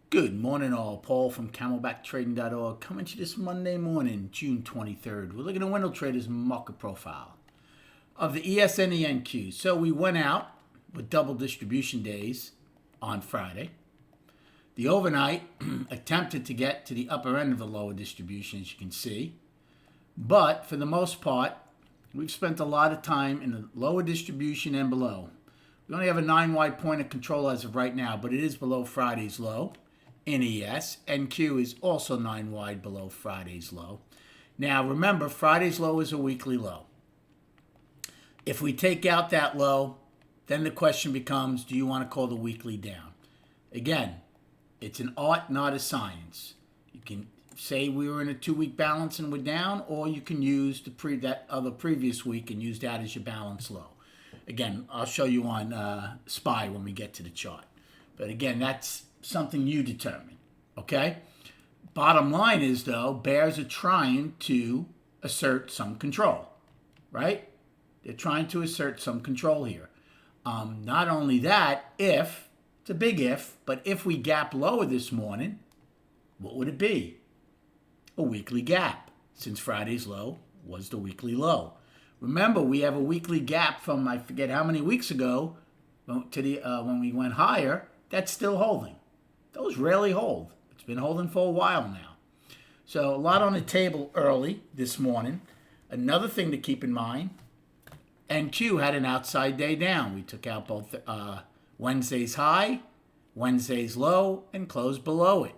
Good morning, all. Paul from CamelbackTrading.org coming to you this Monday morning, June 23rd. We're looking at Window Trader's market profile of the ES and the NQ. So we went out with double distribution days on Friday. The overnight attempted to get to the upper end of the lower distribution, as you can see. But for the most part, we've spent a lot of time in the lower distribution and below. We only have a 9-wide point of control as of right now, but it is below Friday's low. In ES, NQ is also 9 wide below Friday's low. Now remember, Friday's low is a weekly low. If we take out that low, then the question becomes, do you want to call the weekly down? Again, it's an art, not a science. You can say we were in a 2-week balance and we're down, or you can use that other previous week and use that as your balance low. Again, I'll show you on SPY when we get to the chart. But again, that's something you determine, okay? Bottom line is, though, bears are trying to assert some control, right? They're trying to assert some control here. Not only that, it's a big if, but if we gap lower this morning, what would it be? A weekly gap, since Friday's low was the weekly low. Remember, we have a weekly gap from, I forget how many weeks ago, to the when we went higher. That's still holding. Those rarely hold. It's been holding for a while now. So a lot on the table early this morning. Another thing to keep in mind, NQ had an outside day down. We took out both Wednesday's high, Wednesday's low, and closed below it.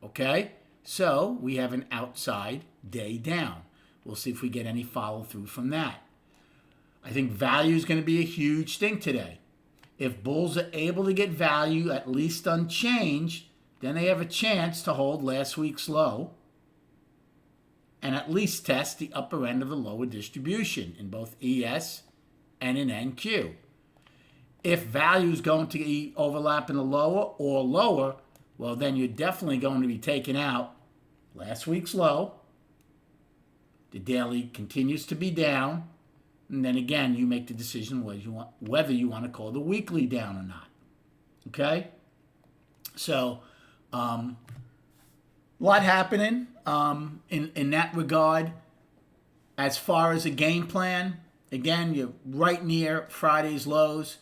Okay? So we have an outside day down. We'll see if we get any follow through from that. I think value is going to be a huge thing today. If bulls are able to get value at least unchanged, then they have a chance to hold last week's low and at least test the upper end of the lower distribution in both ES and in NQ. If value is going to be overlapping the lower or lower, well, then you're definitely going to be taking out last week's low. The daily continues to be down. And then again, you make the decision whether you want to call the weekly down or not. Okay? So, a lot happening in that regard. As far as a game plan, again, you're right near Friday's lows.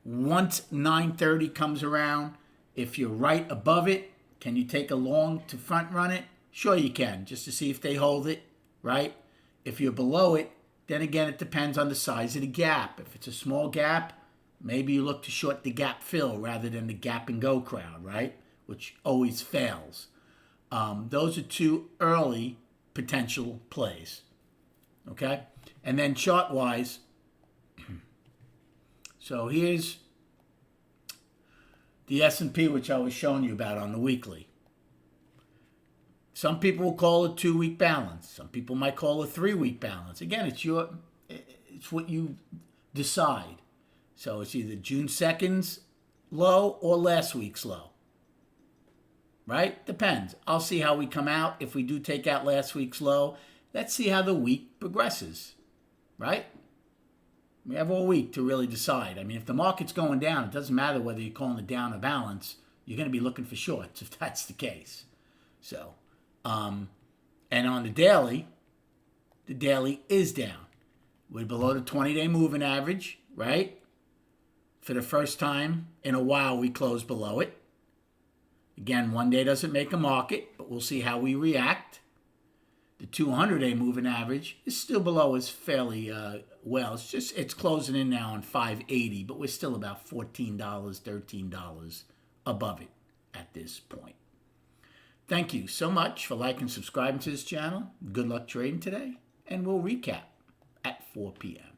Once 9:30 comes around, if you're right above it, can you take a long to front run it? Sure you can, just to see if they hold it, right? If you're below it, then again, it depends on the size of the gap. If it's a small gap, maybe you look to short the gap fill rather than the gap and go crowd, right? Which always fails. Those are two early potential plays, okay? And then chart-wise, so here's the S&P, which I was showing you about on the weekly. Some people will call it 2-week balance. Some people might call it 3-week balance. Again, it's what you decide. So it's either June 2nd's low or last week's low. Right? Depends. I'll see how we come out. If we do take out last week's low, let's see how the week progresses. Right? We have all week to really decide. I mean, if the market's going down, it doesn't matter whether you're calling it down or balance. You're going to be looking for shorts if that's the case. So, and on the daily is down. We're below the 20-day moving average, right? For the first time in a while, we closed below it. Again, one day doesn't make a market, but we'll see how we react. The 200-day moving average is still below us fairly well. It's closing in now on 580, but we're still about $14, $13 above it at this point. Thank you so much for liking and subscribing to this channel. Good luck trading today, and we'll recap at 4 p.m.